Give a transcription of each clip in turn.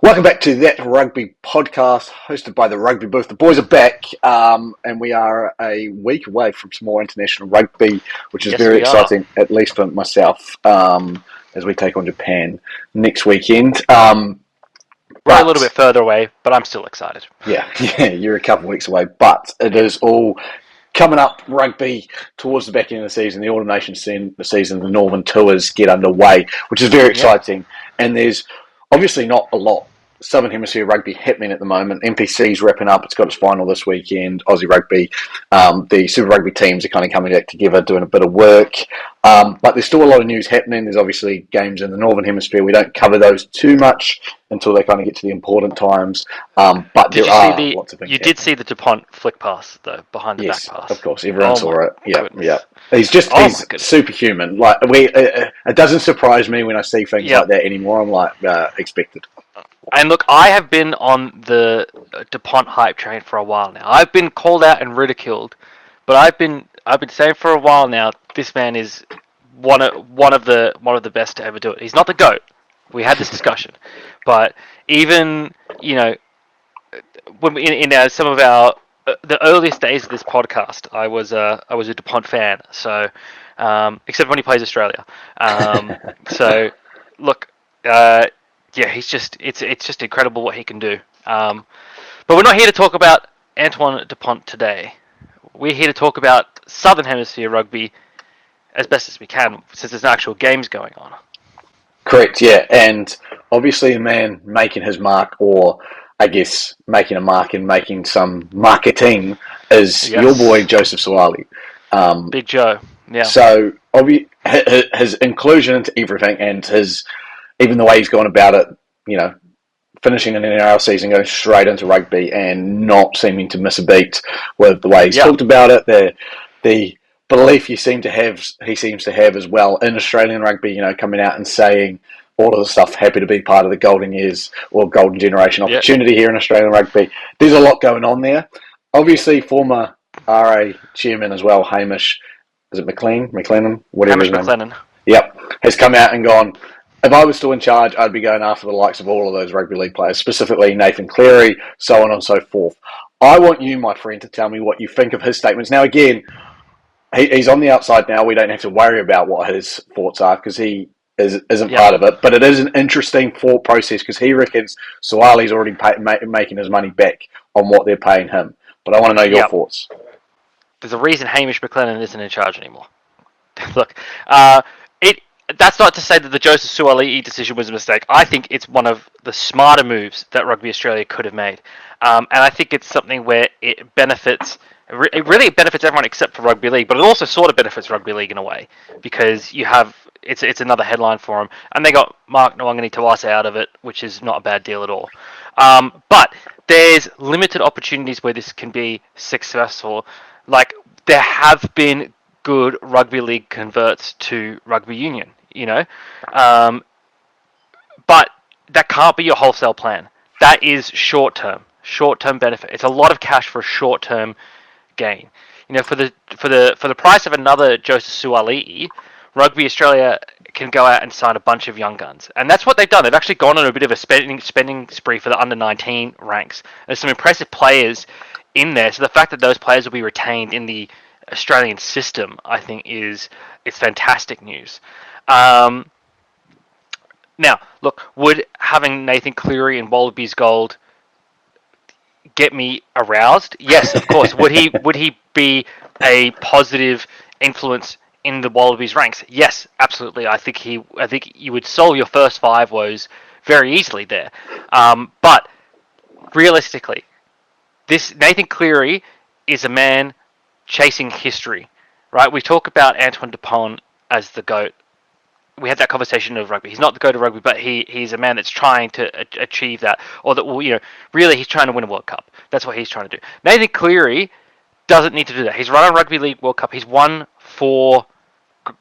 Welcome back to That Rugby podcast, hosted by the Rugby Booth. The boys are back, and we are a week away from some more international rugby, which is Yes, very we are. exciting, at least for myself, as we take on Japan next weekend. We're a little But bit further away, but I'm still excited. yeah, yeah, you're a couple of weeks away, but it is all coming up. Rugby towards the back end of the season, the Autumn Nations season, the Northern Tours get underway, which is very Yep. exciting. And there's obviously not a lot Southern Hemisphere rugby happening at the moment. NPC's wrapping up; it's got its final this weekend. Aussie Rugby, the Super Rugby teams are kind of coming back together, doing a bit of work. But there's still a lot of news happening. There's obviously games in the Northern Hemisphere. We don't cover those too much until they kind of get to the important times. But Did there you see are the? lots of things You did happening. see the Dupont flick pass though, behind the back Yes, of pass. course, everyone Oh my saw it. Yeah, yeah. goodness. Oh my He's goodness. superhuman. Like it doesn't surprise me when I see things like Yep. that anymore. I'm like expected. And look, I have been on the Dupont hype train for a while now. I've been called out and ridiculed, but I've been saying for a while now this man is one of the best to ever do it. He's not the goat. We had this discussion, but even you know when in some of our the earliest days of this podcast, I was a Dupont fan. So except when he plays Australia. So look, yeah, he's just it's just incredible what he can do. But we're not here to talk about Antoine Dupont today. We're here to talk about Southern Hemisphere rugby as best as we can, since there's actual games going on. Correct. Yeah, and obviously a man making his mark, or I guess making a mark and making some marketing, is your boy Yes, Joseph Suwali. Um, Big Joe. Yeah, so his inclusion into everything, and his even the way he's gone about it. You know, finishing an NRL season, going straight into rugby, and not seeming to miss a beat with the way he's yeah, talked about it. The belief he seems to have as well in Australian rugby. You know, coming out and saying all of the stuff, happy to be part of the golden years or golden generation yeah. opportunity here in Australian rugby. There's a lot going on there. Obviously, former RA chairman as well, Hamish. Is it McLennan? Whatever his Hamish name. McLennan. Yep, has come out and gone, if I was still in charge, I'd be going after the likes of all of those rugby league players, specifically Nathan Cleary, so on and so forth. I want you, my friend, to tell me what you think of his statements. Now, again, he's on the outside now. We don't have to worry about what his thoughts are because isn't Yep, part of it. But it is an interesting thought process because he reckons Suwali's already making his money back on what they're paying him. But I want to know your yep. thoughts. There's a reason Hamish McLennan isn't in charge anymore. Look, it that's not to say that the Joseph Suaalii decision was a mistake. I think it's one of the smarter moves that Rugby Australia could have made, and I think it's something where it benefits. It really benefits everyone except for rugby league, but it also sort of benefits rugby league in a way because you have it's another headline for them, and they got Mark Nwangani Tawase out of it, which is not a bad deal at all. But there's limited opportunities where this can be successful. Like there have been good rugby league converts to rugby union, but that can't be your wholesale plan. That is short term benefit. It's a lot of cash for a short term gain. For the price of another Joseph Suaalii, Rugby Australia can go out and sign a bunch of young guns, and that's what they've done. They've actually gone on a bit of a spending spree for the under 19 ranks. There's some impressive players in there, so the fact that those players will be retained in the Australian system, I think, it's fantastic news. Um, Now, look, would having Nathan Cleary and Wallabies Gold get me aroused? Yes, of course. Would he be a positive influence in the Wallabies ranks? Yes, absolutely. I think you would solve your first five woes very easily there. But realistically, this Nathan Cleary is a man chasing history, right? We talk about Antoine Dupont as the GOAT. We had that conversation of rugby. He's not the GOAT of rugby, but he's a man that's trying to achieve that, or that will, really he's trying to win a World Cup. That's what he's trying to do. Nathan Cleary doesn't need to do that. He's run a Rugby League World Cup. He's won 4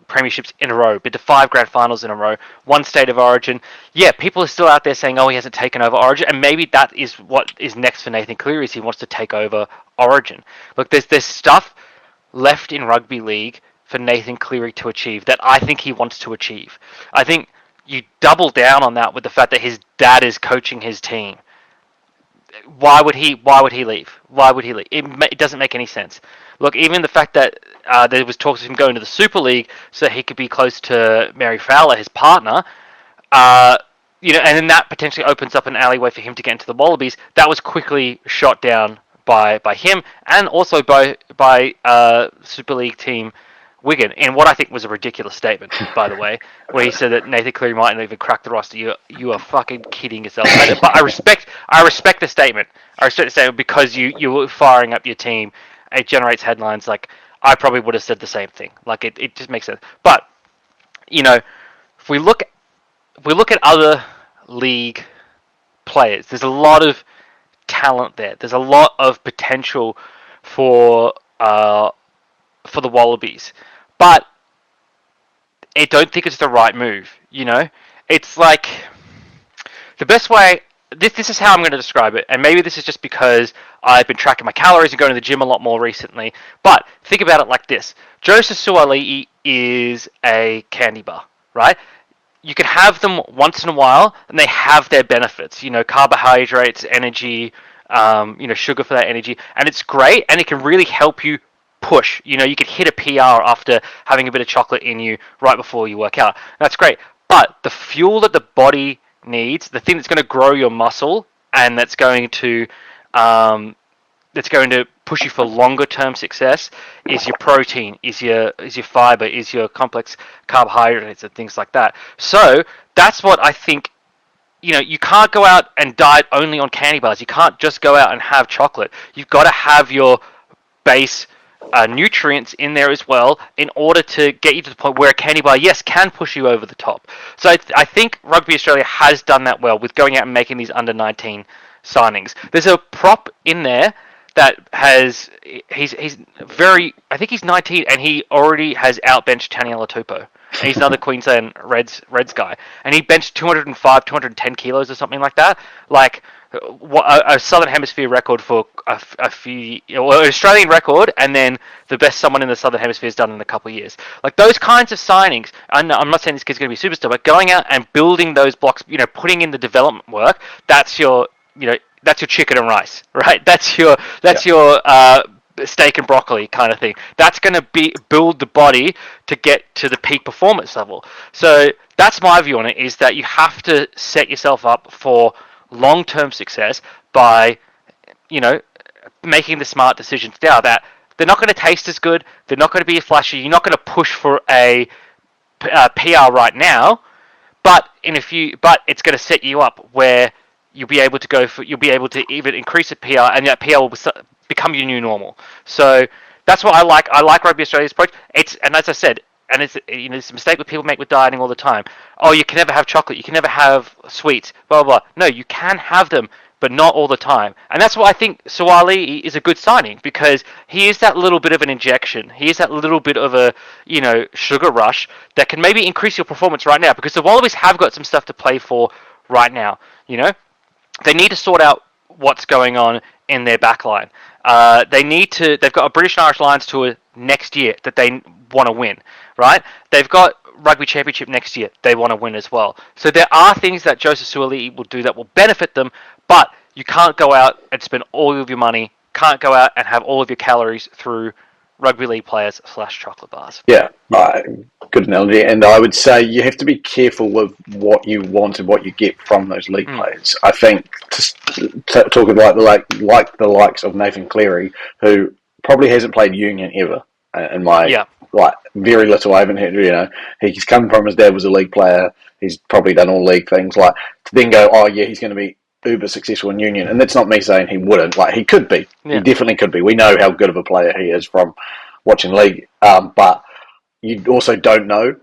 premierships in a row, been to 5 grand finals in a row, one state of origin. Yeah, people are still out there saying, oh, he hasn't taken over origin, and maybe that is what is next for Nathan Cleary, is he wants to take over origin. Look, there's stuff left in rugby league for Nathan Cleary to achieve that I think he wants to achieve. I think you double down on that with the fact that his dad is coaching his team. Why would he leave? Why would he leave? It doesn't make any sense. Look, even the fact that there was talks of him going to the Super League so he could be close to Mary Fowler, his partner, uh, and then that potentially opens up an alleyway for him to get into the Wallabies. That was quickly shot down by him and also by Super League team Wigan in what I think was a ridiculous statement, by the way, where he said that Nathan Cleary might not even crack the roster. You are fucking kidding yourself. But I respect the statement. I respect the statement because you were firing up your team. It generates headlines. Like, I probably would have said the same thing. Like, it just makes sense. But if we look at other league players, there's a lot of talent there. There's a lot of potential for the Wallabies, but I don't think it's the right move. It's like the best way. This is how I'm going to describe it, and maybe this is just because I've been tracking my calories and going to the gym a lot more recently. But think about it like this: Joseph Suaalii is a candy bar, right? You can have them once in a while, and they have their benefits. Carbohydrates, energy, sugar for that energy, and it's great, and it can really help you push. You could hit a PR after having a bit of chocolate in you right before you work out. That's great. But the fuel that the body needs, the thing that's going to grow your muscle and that's going to push you for longer term success is your protein, is your fiber, is your complex carbohydrates and things like that. So that's what I think. You can't go out and diet only on candy bars. You can't just go out and have chocolate. You've got to have your base nutrients in there as well in order to get you to the point where a candy bar, yes, can push you over the top. So I think Rugby Australia has done that well with going out and making these under 19 signings. There's a prop in there that he's I think he's 19 and he already has outbenched Taniela Tupou. He's another Queensland Reds guy, and he benched 205, 210 kilos or something like that. Like a Southern Hemisphere record for a few, an Australian record, and then the best someone in the Southern Hemisphere has done in a couple of years. Like those kinds of signings. I'm not saying this kid's going to be a superstar, but going out and building those blocks, putting in the development work. That's your chicken and rice, right? That's your steak and broccoli kind of thing. That's going to build the body to get to the peak performance level. So that's my view on it, is that you have to set yourself up for long-term success by, making the smart decisions now that they're not going to taste as good, they're not going to be as flashy, you're not going to push for a PR right now, but it's going to set you up where you'll be able to even increase a PR, and that PR will become your new normal. So that's what I like. I like Rugby Australia's approach. And as I said, and it's it's a mistake that people make with dieting all the time. Oh, you can never have chocolate. You can never have sweets. Blah blah blah. No, you can have them, but not all the time. And that's why I think Suaalii is a good signing, because he is that little bit of an injection. He is that little bit of a sugar rush that can maybe increase your performance right now, because the Wallabies have got some stuff to play for right now. They need to sort out what's going on in their backline. They've got a British and Irish Lions tour next year that they want to win, right? They've got Rugby Championship next year they want to win as well. So there are things that Joseph Suaalii will do that will benefit them, but you can't go out and spend all of your money, can't go out and have all of your calories through rugby league players / chocolate bars. Yeah, good analogy. And I would say you have to be careful with what you want and what you get from those league players. I think talking about the likes of Nathan Cleary, who probably hasn't played union ever in my very little. I haven't heard. He's come from, his dad was a league player. He's probably done all league things. Like, to then go, oh yeah, he's going to be uber successful in union, and that's not me saying he wouldn't. Like, he could be. Yeah. He definitely could be. We know how good of a player he is from watching league, but you also don't know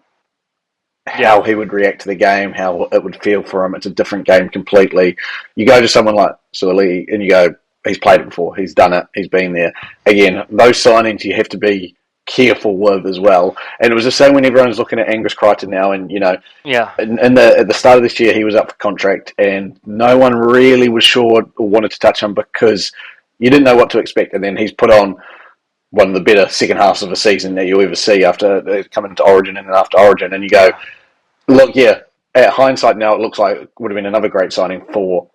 how he would react to the game, how it would feel for him. It's a different game completely. You go to someone like Suaalii and you go, he's played it before, he's done it, he's been there. Again, those signings you have to be careful with as well. And it was the same when everyone's looking at Angus Crichton now, and at the start of this year he was up for contract and no one really was sure or wanted to touch him because you didn't know what to expect, and then he's put on one of the better second halves of a season that you'll ever see after coming into Origin and then after Origin, and you go, look, at hindsight now, it looks like it would have been another great signing for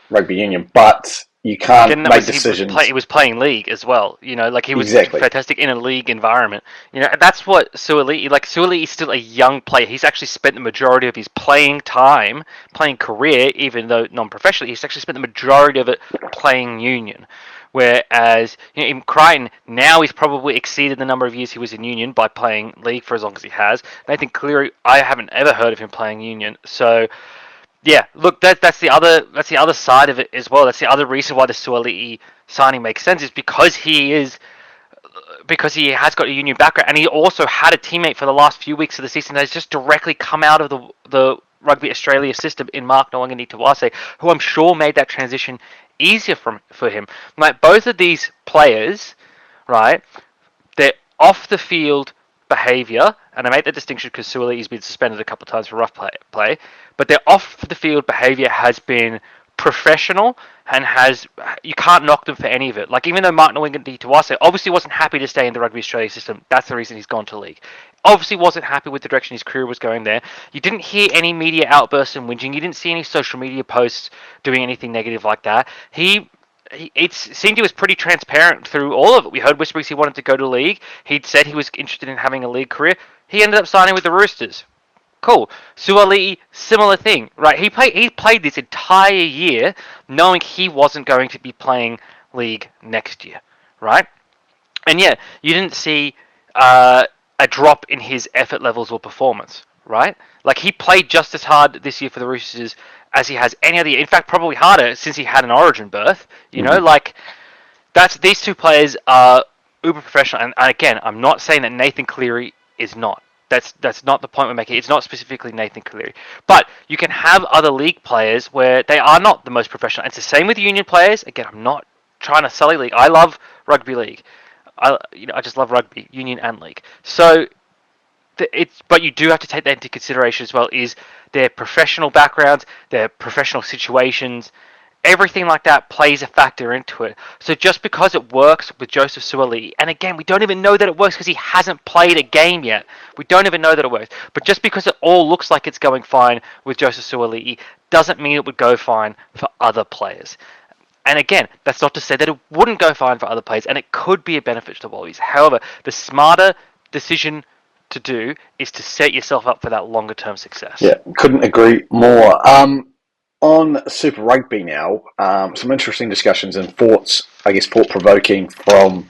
rugby union, but you can't Again, that make was decisions. he was playing league as well. Like he was Exactly. fantastic in a league environment. And that's what Suoli like. Suoli is still a young player. He's actually spent the majority of his playing career, even though non-professionally, he's actually spent the majority of it playing union. Whereas in Crichton, now he's probably exceeded the number of years he was in union by playing league for as long as he has. Nathan Cleary, I haven't ever heard of him playing union, so. Yeah, look, that's the other side of it as well. That's the other reason why the Suoli'i signing makes sense is because he has got a union background, and he also had a teammate for the last few weeks of the season that has just directly come out of the Rugby Australia system in Mark Nwangani Tawase, who I'm sure made that transition easier for him. Like both of these players, right? Their off the field behaviour, and I make that distinction because Suoli has been suspended a couple of times for rough play, but their off the field behaviour has been professional and you can't knock them for any of it. Like even though Mark Nwangani Tawase obviously wasn't happy to stay in the Rugby Australia system, that's the reason he's gone to league. Obviously wasn't happy with the direction his career was going there. You didn't hear any media outbursts and whinging. You didn't see any social media posts doing anything negative like that. It seemed he was pretty transparent through all of it. We heard whisperings he wanted to go to league. He'd said he was interested in having a league career. He ended up signing with the Roosters. Cool. Suoli'i, similar thing, right? He played this entire year knowing he wasn't going to be playing league next year, right? And yeah, you didn't see a drop in his effort levels or performance, right? Like he played just as hard this year for the Roosters as he has any other year. In fact, probably harder since he had an Origin berth. Like these two players are uber professional. And again, I'm not saying that Nathan Cleary is not. That's not the point we're making. It's not specifically Nathan Cleary, but you can have other league players where they are not the most professional. It's the same with union players. Again, I'm not trying to sully league. I love rugby league. I just love rugby union and league. So but you do have to take that into consideration as well. Is their professional backgrounds, their professional situations, everything like that plays a factor into it. So just because it works with Joseph Suoli, and again, we don't even know that it works because he hasn't played a game yet. We don't even know that it works. But just because it all looks like it's going fine with Joseph Suoli, doesn't mean it would go fine for other players. And again, that's not to say that it wouldn't go fine for other players, and it could be a benefit to the Wallabies. However, the smarter decision to do is to set yourself up for that longer term success. Yeah, couldn't agree more. On Super Rugby now, some interesting discussions and thoughts, I guess, thought-provoking from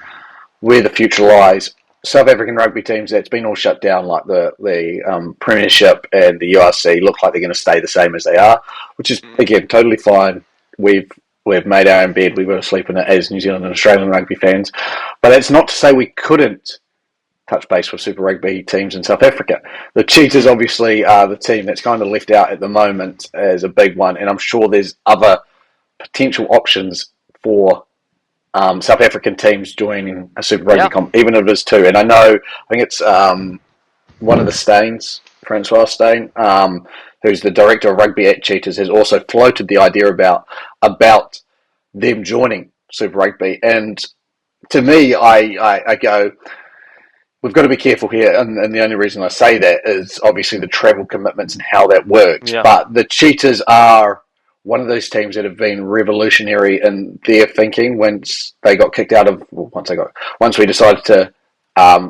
where the future lies. South African rugby teams that's been all shut down, like the Premiership and the URC, look like they're going to stay the same as they are, which is again totally fine. We've made our own bed. We've got to sleep in it as New Zealand and Australian rugby fans, but it's not to say we couldn't touch base with Super Rugby teams in South Africa. The Cheetahs obviously are the team that's kind of left out at the moment as a big one, and I'm sure there's other potential options for South African teams joining a Super Rugby comp, even if it is two. And I think it's one of the Staines, Francois Steyn, who's the director of rugby at Cheetahs, has also floated the idea about them joining Super Rugby. And to me, I go, we've got to be careful here, and the only reason I say that is obviously the travel commitments and how that works. Yeah. But the Cheetahs are one of those teams that have been revolutionary in their thinking once they got kicked out of. Once we decided to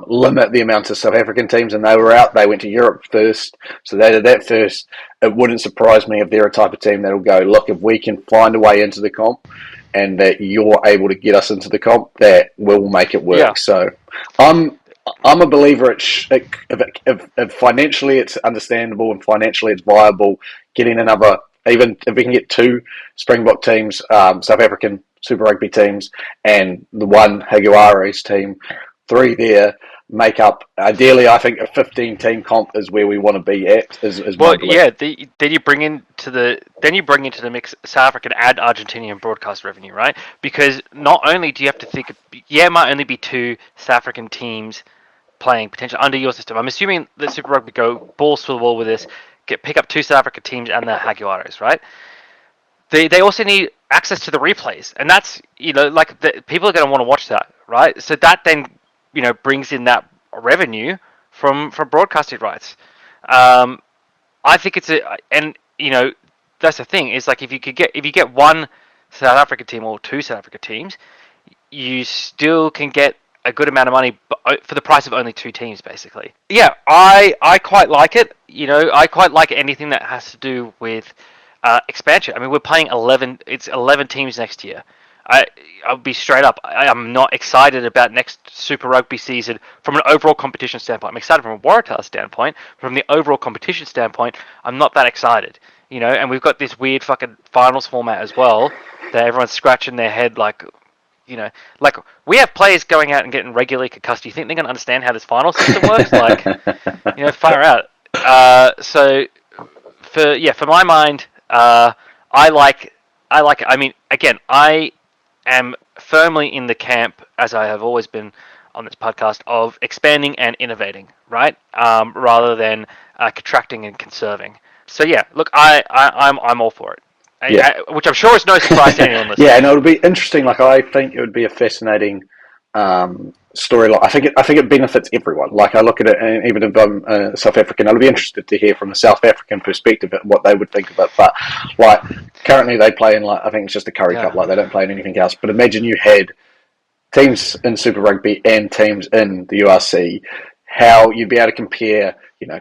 limit the amount of South African teams and they were out, they went to Europe first. So they did that first. It wouldn't surprise me if they're a type of team that'll go, look, if we can find a way into the comp and that you're able to get us into the comp, that we'll make it work. Yeah. So I'm a believer if financially it's understandable and financially it's viable, getting another, even if we can get two Springbok teams, South African Super Rugby teams, and the one Jaguares team, three there, make up, ideally I think a 15-team comp is where we want to be at. Then you bring into the mix South African and Argentinian broadcast revenue, right? Because not only do you have to think, it might only be two South African teams playing potentially under your system. I'm assuming that Super Rugby go balls to the wall with this, pick up two South African teams and the Jaguares, right? They also need access to the replays, and that's people are going to want to watch that, right? So that then brings in that revenue from broadcasting rights. I think it's and that's the thing is like if you get one South Africa team or two South Africa teams, you still can get a good amount of money for the price of only two teams, basically. Yeah, I quite like it. I quite like anything that has to do with expansion. I mean, we're playing 11. It's 11 teams next year. I'll be straight up. I'm not excited about next Super Rugby season from an overall competition standpoint. I'm excited from a Waratah standpoint. From the overall competition standpoint, I'm not that excited. And we've got this weird fucking finals format as well that everyone's scratching their head like, like we have players going out and getting regularly concussed. Do you think they're going to understand how this final system works? Like, far out. So for my mind, I like it. I mean, again, I am firmly in the camp, as I have always been on this podcast, of expanding and innovating, right? Rather than contracting and conserving. So yeah, look, I'm all for it. Yeah. Which I'm sure is no surprise to anyone listening. Yeah, and it would be interesting. Like, I think it would be a fascinating storyline. I think it benefits everyone. Like, I look at it, and even if I'm South African, I'd be interested to hear from a South African perspective what they would think of it. But like, currently they play in, like, I think it's just the Curry Cup. Like, they don't play in anything else. But imagine you had teams in Super Rugby and teams in the URC. How you'd be able to compare,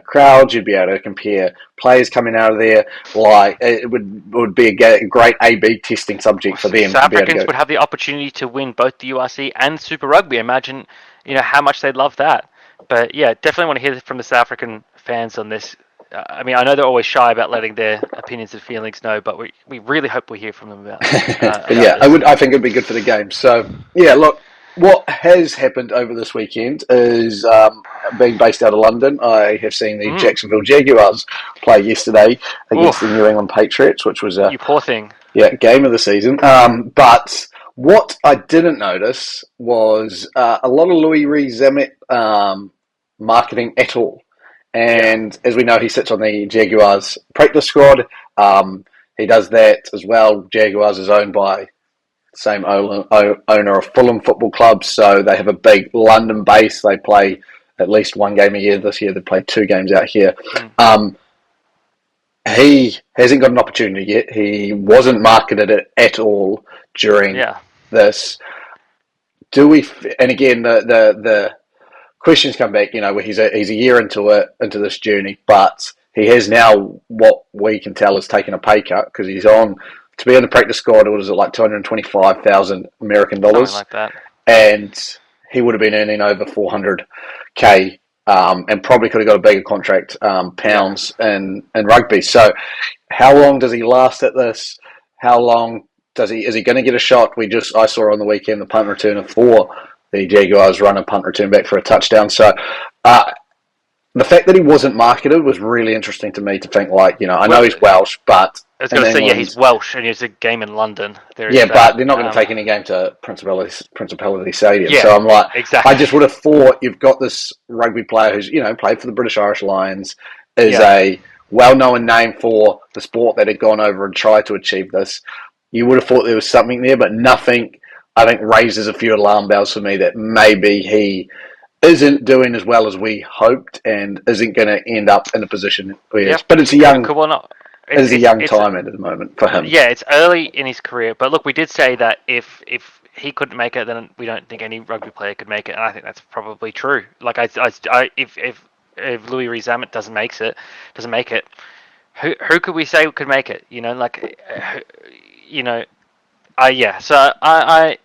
crowds. You'd be able to compare players coming out of there. Like, it would be a great A/B testing subject for them. South Africans would have the opportunity to win both the URC and Super Rugby. Imagine, how much they'd love that. But yeah, definitely want to hear from the South African fans on this. I mean, I know they're always shy about letting their opinions and feelings know, but we really hope we hear from them about. But yeah, I think it'd be good for the game. So yeah, look. What has happened over this weekend is, being based out of London, I have seen the Jacksonville Jaguars play yesterday against the New England Patriots, which was you poor thing. Yeah, game of the season. But what I didn't notice was a lot of Rees Zamit marketing at all. And as we know, he sits on the Jaguars practice squad. He does that as well. Jaguars is owned by same owner of Fulham Football Club, so they have a big London base. They play at least one game a year. This year they played 2 games out here. He hasn't got an opportunity yet. He wasn't marketed at all during this. Do we? And again, the questions come back. Where he's a year into this journey, but he has now, what we can tell, is taken a pay cut because he's on. To be on the practice squad, what is it, like $225,000 American dollars? Something like that. And he would have been earning over $400K, and probably could have got a bigger contract, pounds in rugby. So, how long does he last at this? How long is he going to get a shot? I saw on the weekend the punt returner for the Jaguars run a punt return back for a touchdown. So, the fact that he wasn't marketed was really interesting to me to think, like, I know he's Welsh, but... I was going to say, he's Welsh, and it's a game in London. But they're not going to take any game to Principality Stadium. Yeah, so I'm like, exactly. I just would have thought you've got this rugby player who's, played for the British Irish Lions, is a well-known name for the sport that had gone over and tried to achieve this. You would have thought there was something there, but nothing, I think, raises a few alarm bells for me that maybe he isn't doing as well as we hoped and isn't going to end up in a position where he is. But it's a young... It's a young time at the moment for him. Yeah, it's early in his career. But look, we did say that if he couldn't make it, then we don't think any rugby player could make it, and I think that's probably true. Like, if Rees Zamit doesn't make it, who could we say could make it? So I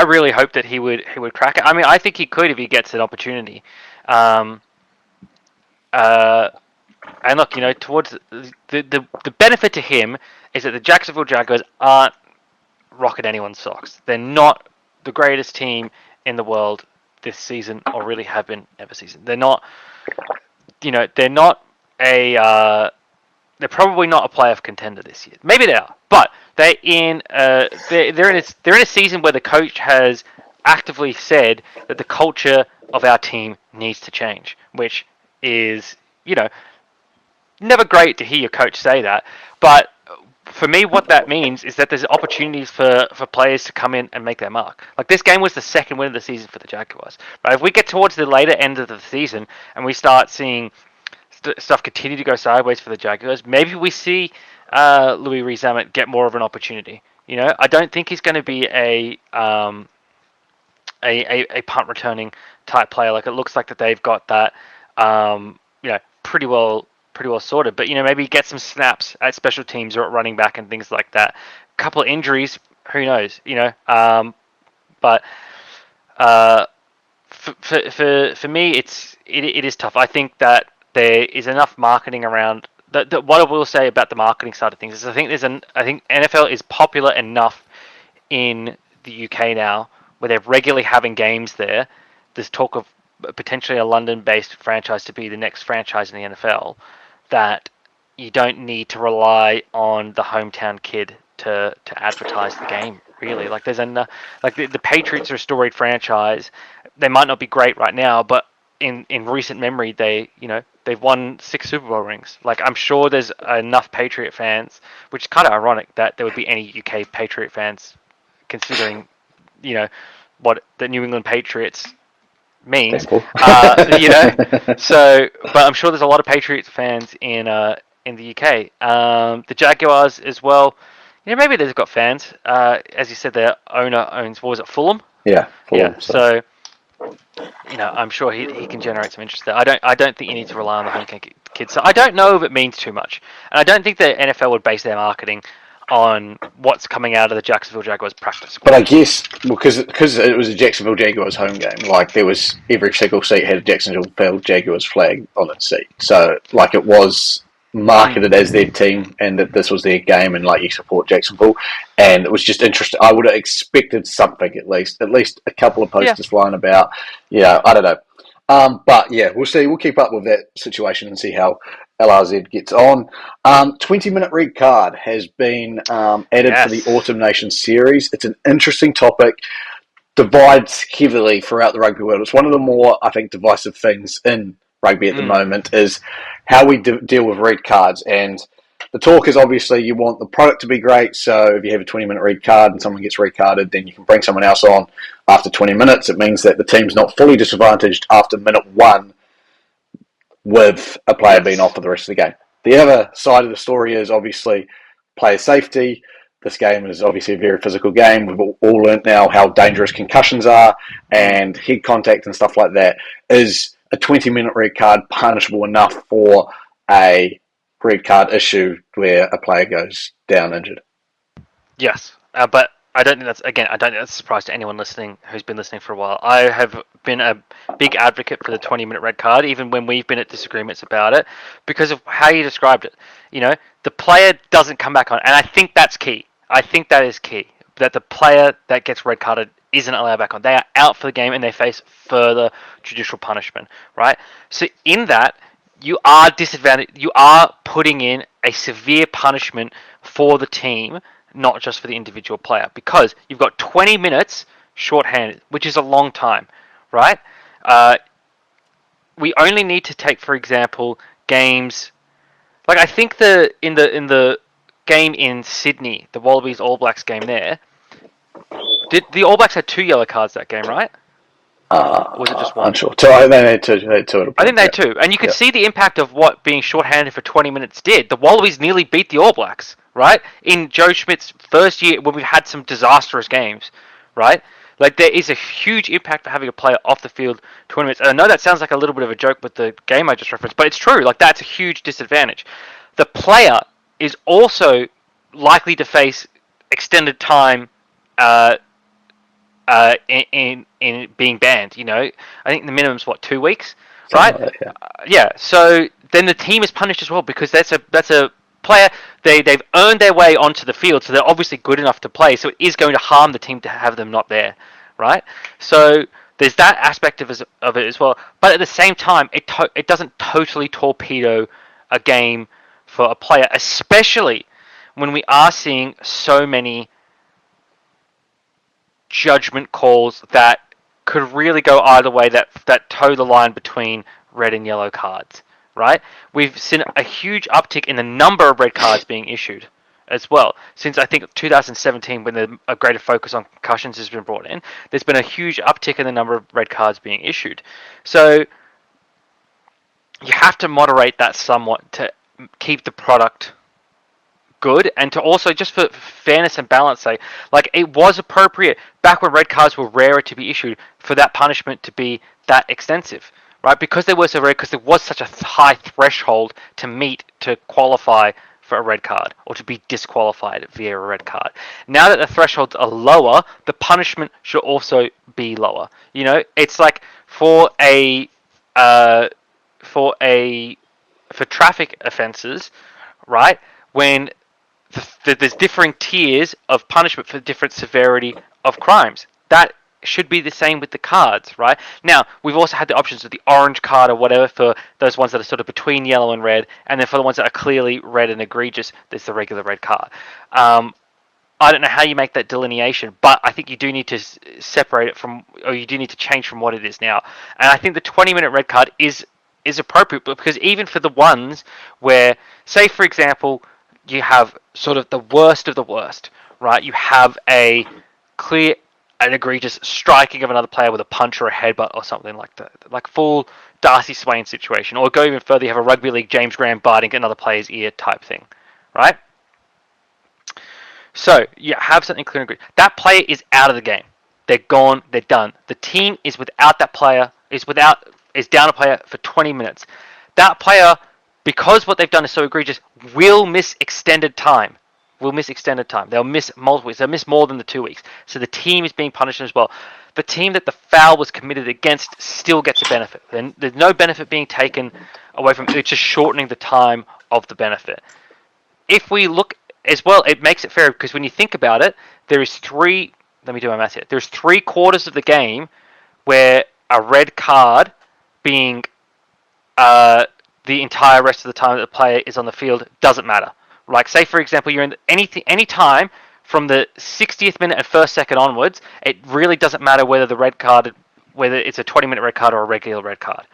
really hope that he would crack it. I mean, I think he could if he gets an opportunity. And look, towards the benefit to him is that the Jacksonville Jaguars aren't rocking anyone's socks. They're not the greatest team in the world this season, or really have been ever season. They're not, they're not they're probably not a playoff contender this year. Maybe they are, but they're in a season where the coach has actively said that the culture of our team needs to change, which is, never great to hear your coach say that, but for me, what that means is that there's opportunities for players to come in and make their mark. Like, this game was the second win of the season for the Jaguars. But if we get towards the later end of the season and we start seeing stuff continue to go sideways for the Jaguars, maybe we see Rees Zamit get more of an opportunity. I don't think he's going to be a punt returning type player. Like, it looks like that they've got that pretty well sorted. But maybe get some snaps at special teams or at running back and things like that. A couple of injuries, who knows? But for me, it is tough. I think that there is enough marketing around. What I will say about the marketing side of things is I think NFL is popular enough in the UK now, where they're regularly having games there. There's talk of potentially a London-based franchise to be the next franchise in the NFL, that you don't need to rely on the hometown kid to advertise the game. Really, like the Patriots are a storied franchise. They might not be great right now, but in recent memory, they've won 6 Super Bowl rings. Like, I'm sure there's enough Patriot fans, which is kind of ironic that there would be any UK Patriot fans, considering what the New England Patriots means. So, but I'm sure there's a lot of Patriots fans in the UK. The Jaguars as well. Maybe they've got fans. As you said, their owner owns, what was it, Fulham? Yeah, Fulham. Yeah. So, I'm sure he can generate some interest there. I don't think you need to rely on the home kids. So I don't know if it means too much, and I don't think the NFL would base their marketing on what's coming out of the Jacksonville Jaguars practice squad. But I guess because it was a Jacksonville Jaguars home game, like, there was every single seat had a Jacksonville Jaguars flag on its seat, so like it was marketed as their team and that this was their game and like you support Jacksonville, and it was just interesting. I would have expected something at least a couple of posters flying about. I don't know. But yeah, we'll see. We'll keep up with that situation and see how LRZ gets on. 20-minute red card has been added for the Autumn Nation series. It's an interesting topic. Divides heavily throughout the rugby world. It's one of the more, I think, divisive things in rugby at the moment is how we deal with red cards. And the talk is obviously you want the product to be great. So if you have a 20-minute red card and someone gets red carded, then you can bring someone else on after 20 minutes. It means that the team's not fully disadvantaged after minute 1 with a player being off for the rest of the game. The other side of the story is obviously player safety. This game is obviously a very physical game. We've all learnt now how dangerous concussions are and head contact and stuff like that. Is a 20-minute red card punishable enough for a red card issue where a player goes down injured? Yes, but I don't think that's a surprise to anyone listening who's been listening for a while. I have been a big advocate for the 20-minute red card, even when we've been at disagreements about it, because of how you described it. The player doesn't come back on, and I think that's key. I think that is key, that the player that gets red carded isn't allowed back on. They are out for the game and they face further judicial punishment, right? So in that, you are disadvantaged. You are putting in a severe punishment for the team, not just for the individual player, because you've got 20 minutes shorthanded, which is a long time, right? We only need to take, for example, games like I think in the game in Sydney, the Wallabies All Blacks game there, did the All Blacks had 2 yellow cards that game, right? Or was it just one? Unsure. They had two. I think they had 2. And you can see the impact of what being shorthanded for 20 minutes did. The Wallabies nearly beat the All Blacks, right? In Joe Schmidt's first year when we've had some disastrous games, right? Like, there is a huge impact for having a player off the field 20 minutes. And I know that sounds like a little bit of a joke with the game I just referenced, but it's true. Like, that's a huge disadvantage. The player is also likely to face extended time in being banned. I think the minimum's 2 weeks, right? Yeah. So then the team is punished as well, because that's a player. They've earned their way onto the field, so they're obviously good enough to play. So it is going to harm the team to have them not there, right? So there's that aspect of it as well. But at the same time, it doesn't totally torpedo a game for a player, especially when we are seeing so many judgment calls that could really go either way, that toe the line between red and yellow cards, right? We've seen a huge uptick in the number of red cards being issued as well. Since I think 2017, when a greater focus on concussions has been brought in, there's been a huge uptick in the number of red cards being issued. So you have to moderate that somewhat to keep the product good, and to also, just for fairness and balance sake, like, it was appropriate back when red cards were rarer to be issued for that punishment to be that extensive, right? Because they were so rare, because there was such a high threshold to meet to qualify for a red card or to be disqualified via a red card. Now that the thresholds are lower, the punishment should also be lower. It's like uh, for a for traffic offences, right? When there's differing tiers of punishment for different severity of crimes. That should be the same with the cards, right? Now, we've also had the options of the orange card or whatever for those ones that are sort of between yellow and red, and then for the ones that are clearly red and egregious, there's the regular red card. I don't know how you make that delineation, but I think you do need to separate it from, or you do need to change from what it is now. And I think the 20-minute red card is appropriate, because even for the ones where, say for example, you have sort of the worst of the worst, right? You have a clear and egregious striking of another player with a punch or a headbutt or something like that, like full Darcy Swain situation, or go even further, you have a rugby league James Graham biting another player's ear type thing, right? So you have something clear and egregious. That player is out of the game. They're gone. They're done. The team is without that player. Is down a player for 20 minutes. That player, because what they've done is so egregious, will miss extended time. They'll miss multiple weeks. They'll miss more than the 2 weeks. So the team is being punished as well. The team that the foul was committed against still gets a benefit. Then there's no benefit being taken away from it. It's just shortening the time of the benefit. If we look as well, it makes it fair, because when you think about it, there is three. Let me do my math here. There's 3/4 of the game where a red card being the entire rest of the time that the player is on the field doesn't matter. Like, say for example, you're in any time from the 60th minute and first second onwards, it really doesn't matter whether whether it's a 20-minute red card or a regular red card,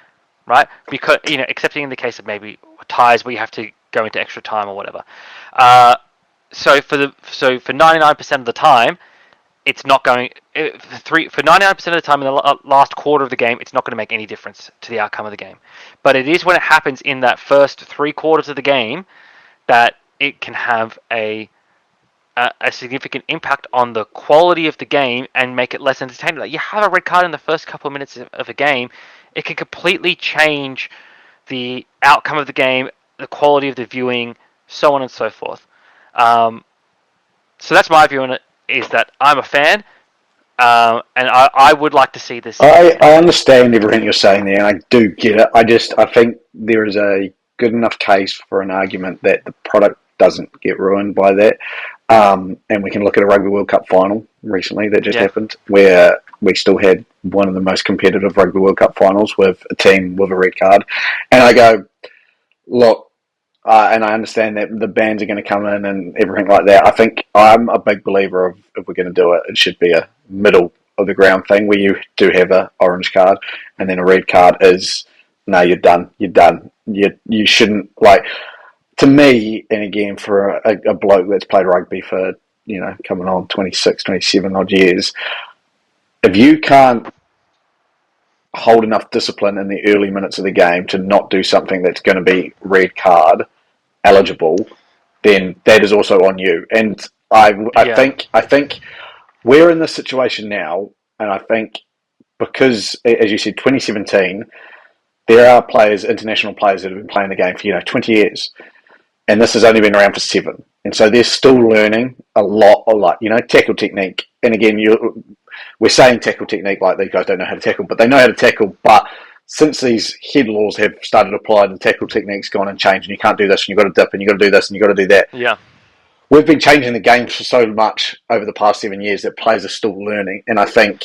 right? Because, excepting in the case of maybe ties where you have to go into extra time or whatever. So for 99% of the time, it's not going for 99% of the time in the last quarter of the game, it's not going to make any difference to the outcome of the game. But it is when it happens in that first 3/4 of the game that it can have a significant impact on the quality of the game and make it less entertaining. Like, you have a red card in the first couple of minutes of a game, it can completely change the outcome of the game, the quality of the viewing, so on and so forth. So that's my view on it, is that I'm a fan, and I would like to see this. I understand everything you're saying there, and I do get it. I think there is a good enough case for an argument that the product doesn't get ruined by that. And we can look at a Rugby World Cup final recently that just happened, where we still had one of the most competitive Rugby World Cup finals with a team with a red card. And I go, look, and I understand that the bans are going to come in and everything like that. I think I'm a big believer of, if we're going to do it, it should be a middle of the ground thing where you do have a orange card, and then a red card is, no, you're done. You shouldn't, like, to me, and again, for a bloke that's played rugby for, coming on 26, 27 odd years, if you can't hold enough discipline in the early minutes of the game to not do something that's going to be red card eligible, then that is also on you. And I think we're in this situation now, and I think because, as you said, 2017, there are players, international players, that have been playing the game for 20 years, and this has only been around for 7. And so they're still learning a lot, tackle technique. And again, we're saying tackle technique like these guys don't know how to tackle, but they know how to tackle. But since these head laws have started to apply, the tackle technique's gone and changed, and you can't do this, and you've got to dip, and you've got to do this, and you've got to do that. Yeah. We've been changing the game for so much over the past 7 years that players are still learning. And I think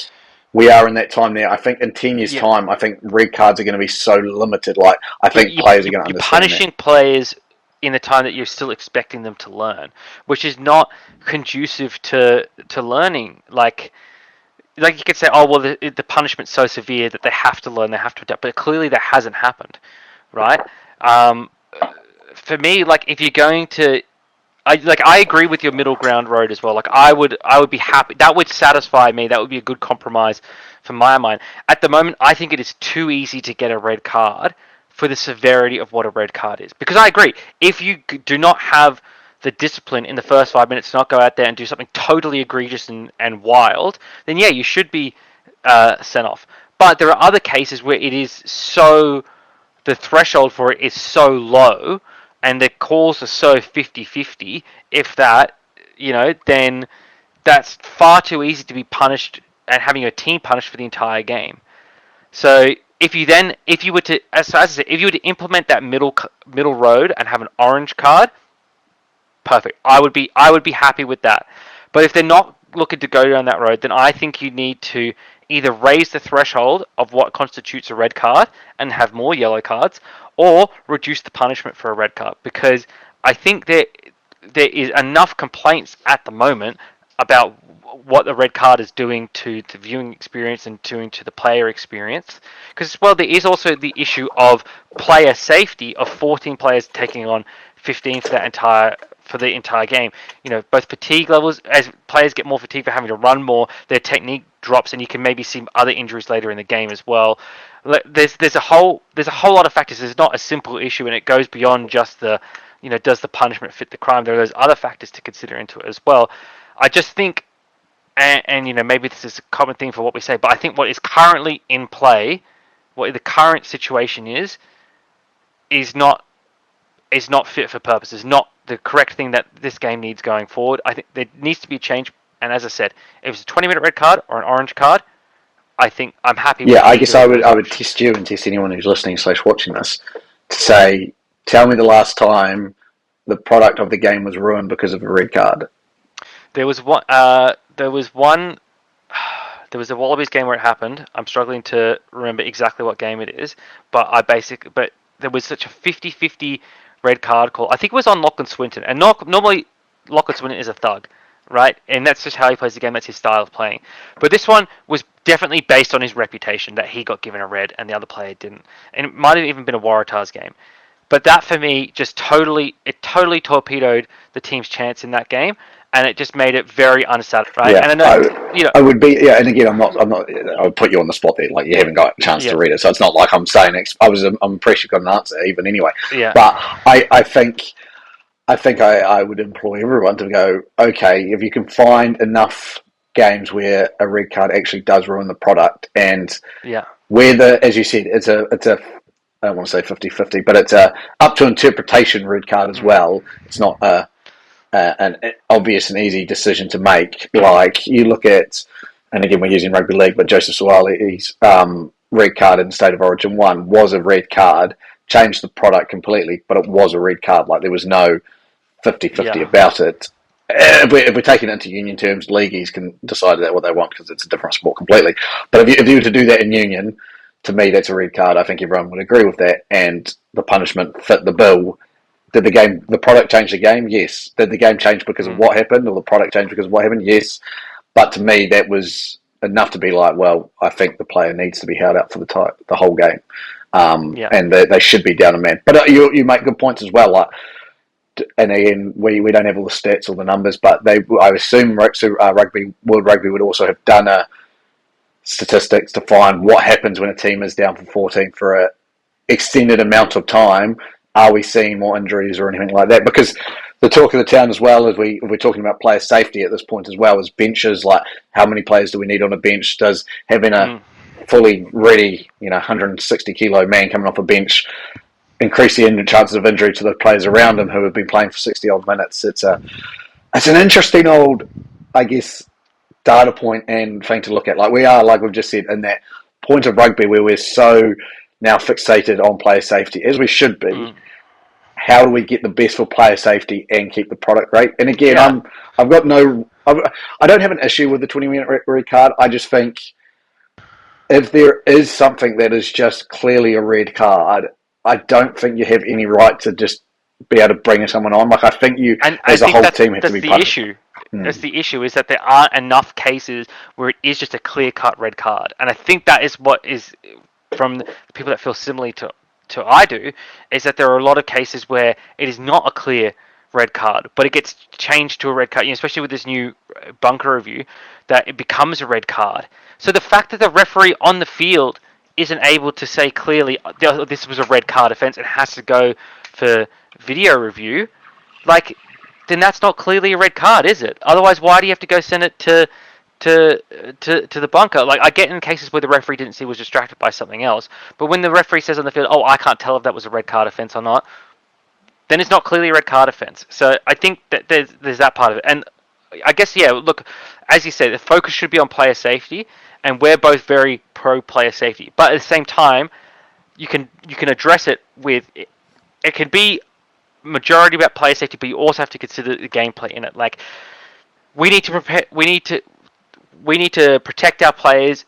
we are in that time now. I think in 10 years' time, I think red cards are going to be so limited. Like, I think players are going to understand You're punishing players in the time that you're still expecting them to learn, which is not conducive to learning. Like you could say, oh, well, the punishment's so severe that they have to learn, they have to adapt, but clearly that hasn't happened, right? For me, like, if you're going to, I agree with your middle ground road as well. Like, I would be happy. That would satisfy me. That would be a good compromise for my mind. At the moment, I think it is too easy to get a red card for the severity of what a red card is. Because I agree, if you do not have the discipline in the first 5 minutes to not go out there and do something totally egregious and wild, then yeah, you should be sent off. But there are other cases where it is so, the threshold for it is so low and the calls are so 50-50, if that, then that's far too easy to be punished and having your team punished for the entire game. So if you were to, as I said, if you were to implement that middle road and have an orange card, perfect. I would be happy with that. But if they're not looking to go down that road, then I think you need to either raise the threshold of what constitutes a red card and have more yellow cards, or reduce the punishment for a red card. Because I think there is enough complaints at the moment about what the red card is doing to the viewing experience and doing to the player experience. Because, well, there is also the issue of player safety of 14 players taking on 15 for the entire game. Both fatigue levels, as players get more fatigued for having to run more, their technique drops, and you can maybe see other injuries later in the game as well. There's a whole lot of factors. It's not a simple issue, and it goes beyond just the, does the punishment fit the crime? There are those other factors to consider into it as well. I just think, and maybe this is a common thing for what we say, but I think what is currently in play, what the current situation is not fit for purpose. Is not the correct thing that this game needs going forward. I think there needs to be a change. And as I said, if it's a 20-minute red card or an orange card, I think I'm happy. Yeah, I guess I would test you and test anyone who's listening / watching this to say, tell me the last time the product of the game was ruined because of a red card. There was one. There was one. There was a Wallabies game where it happened. I'm struggling to remember exactly what game it is, but there was such a 50-50 red card call. I think it was on Lachlan Swinton, and normally Lachlan Swinton is a thug, right? And that's just how he plays the game. That's his style of playing. But this one was definitely based on his reputation that he got given a red and the other player didn't. And it might have even been a Waratahs game. But that for me just totally torpedoed the team's chance in that game, and it just made it very unsatisfying. Yeah, and I know, I would be. Yeah, and again, I'm not. I would put you on the spot there. Like you haven't got a chance to read it, so it's not like I'm saying. I'm pretty sure got an answer even anyway. Yeah. But I think I would employ everyone to go. Okay, if you can find enough games where a red card actually does ruin the product, and where as you said, it's a I don't want to say 50-50, but it's a up to interpretation red card as well. It's not an obvious and easy decision to make. Like you look at, and again we're using rugby league, but Joseph Suwali's red card in State of Origin 1 was a red card, changed the product completely, but it was a red card. Like there was no 50-50 about it. If we're taking it into union terms, leagueies can decide that what they want because it's a different sport completely. But if you were to do that in union, to me that's a red card. I think everyone would agree with that, and the punishment fit the bill. Did the product change the game? Yes. Did the game change because of what happened, or the product change because of what happened? Yes. But to me, that was enough to be like, well, I think the player needs to be held out for the whole game, and they should be down a man. But you make good points as well. Like, and again, we don't have all the stats or the numbers, but I assume World Rugby would also have done statistics to find what happens when a team is down for 14 for an extended amount of time. Are we seeing more injuries or anything like that? Because the talk of the town as well, as we're talking about player safety at this point as well, is benches. Like, how many players do we need on a bench? Does having a fully ready, 160 kilo man coming off a bench increase the chances of injury to the players around him who have been playing for 60 odd minutes? It's an interesting old, I guess, data point and thing to look at. Like we are, like we've just said, in that point of rugby where we're so now fixated on player safety, as we should be. How do we get the best for player safety and keep the product great? And again, I don't have an issue with the 20-minute red card. I just think if there is something that is just clearly a red card, I don't think you have any right to just be able to bring someone on. Like I think you, as a whole team, have to be punished. That's the issue, is that there aren't enough cases where it is just a clear-cut red card. And I think that is what is, from the people that feel similarly to I do, is that there are a lot of cases where it is not a clear red card, but it gets changed to a red card, especially with this new bunker review, that it becomes a red card. So the fact that the referee on the field isn't able to say clearly this was a red card offence and has to go for video review, like, then that's not clearly a red card, is it? Otherwise, why do you have to go send it to the bunker? Like, I get in cases where the referee didn't see, was distracted by something else, but when the referee says on the field, "Oh, I can't tell if that was a red card offence or not," then it's not clearly a red card offence. So I think that there's that part of it, and I guess, yeah. Look, as you said, the focus should be on player safety, and we're both very pro player safety. But at the same time, you can address it with it can be majority about player safety, but you also have to consider the gameplay in it. Like, we need to prepare. We need to protect our players,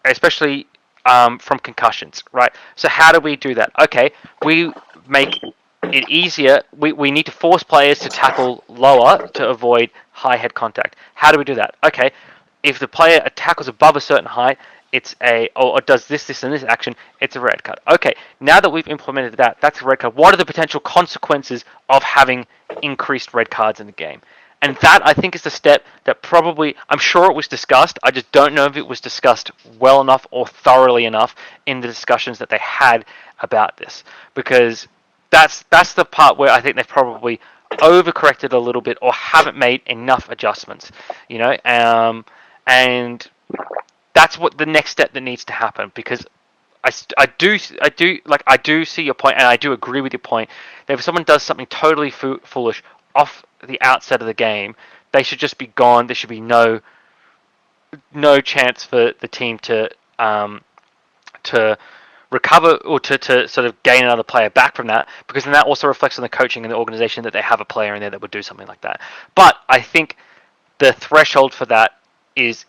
especially from concussions, right? So how do we do that? Okay, we make it easier. We need to force players to tackle lower to avoid high head contact. How do we do that? Okay, if the player tackles above a certain height, it's or does this, and this action, it's a red card. Okay, now that we've implemented that, that's a red card. What are the potential consequences of having increased red cards in the game? And that, I think, is the step that probably, I'm sure it was discussed, I just don't know if it was discussed well enough or thoroughly enough in the discussions that they had about this. Because that's the part where I think they've probably overcorrected a little bit or haven't made enough adjustments, and that's what the next step that needs to happen. Because I do see your point, and I do agree with your point that if someone does something totally foolish off the outset of the game, they should just be gone. There should be no chance for the team to recover or to sort of gain another player back from that, because then that also reflects on the coaching and the organization that they have a player in there that would do something like that. But I think the threshold for that is,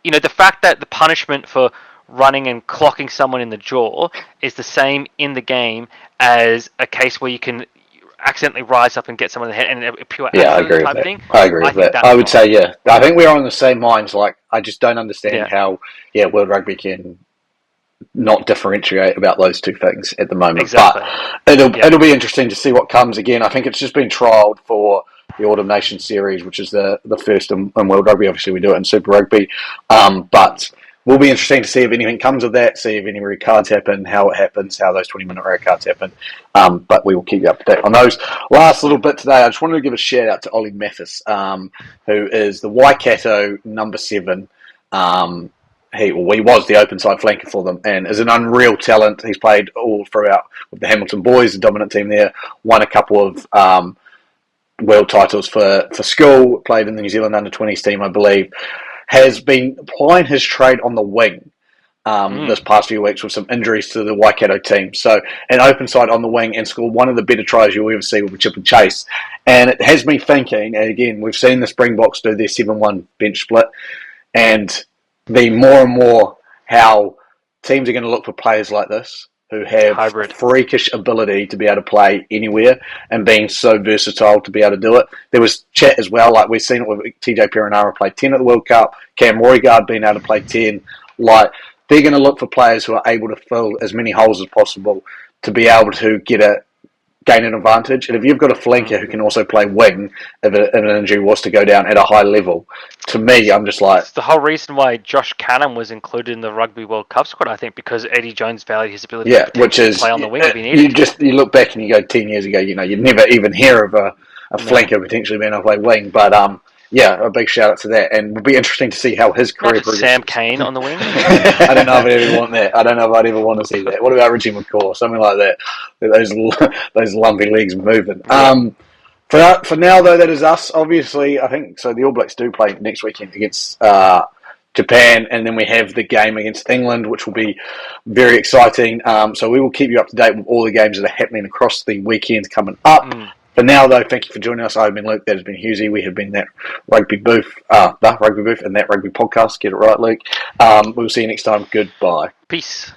the fact that the punishment for running and clocking someone in the jaw is the same in the game as a case where you can accidentally rise up and get someone in the head, and a pure accident type thing. I agree with that. I would say, yeah. I think we're on the same minds. Like, I just don't understand how, World Rugby can not differentiate about those two things at the moment. Exactly. But it'll be interesting to see what comes again. I think it's just been trialled for the Autumn Nation Series, which is the first in World Rugby. Obviously, we do it in Super Rugby. But will be interesting to see if anything comes of that, see if any red cards happen, how it happens, how those 20-minute red cards happen. But we will keep you up to date on those. Last little bit today, I just wanted to give a shout out to Ollie Mathis, who is the Waikato number 7. He was the open side flanker for them and is an unreal talent. He's played all throughout with the Hamilton boys, the dominant team there, won a couple of world titles for school, played in the New Zealand under-20s team, I believe. Has been plying his trade on the wing this past few weeks with some injuries to the Waikato team. So an open side on the wing and scored one of the better tries you'll ever see with a chip and chase. And it has me thinking, and again, we've seen the Springboks do their 7-1 bench split, and the more and more how teams are going to look for players like this who have hybrid, freakish ability to be able to play anywhere and being so versatile to be able to do it. There was chat as well, like we've seen it with TJ Perenara play 10 at the World Cup, Cam Roigard being able to play 10. Like, they're going to look for players who are able to fill as many holes as possible to be able to gain an advantage. And if you've got a flanker who can also play wing, if an injury was to go down at a high level, to me, I'm just like... It's the whole reason why Josh Cannon was included in the Rugby World Cup squad, I think, because Eddie Jones valued his ability to play on the wing if he needed you look back and you go 10 years ago, you'd never even hear of a flanker potentially being able to play wing. But, a big shout out to that. And it'll be interesting to see how his career progresses. Sam Cane on the wing? I don't know if I'd ever want that. I don't know if I'd ever want to see that. What about Richie McCaw? Something like that. Those lumpy legs moving. Yeah. For now, though, that is us. Obviously, I think so. The All Blacks do play next weekend against Japan, and then we have the game against England, which will be very exciting. So we will keep you up to date with all the games that are happening across the weekends coming up. For now, though, thank you for joining us. I've been Luke. That has been Husey. We have been that Rugby Booth, and that Rugby Podcast. Get it right, Luke. We'll see you next time. Goodbye. Peace.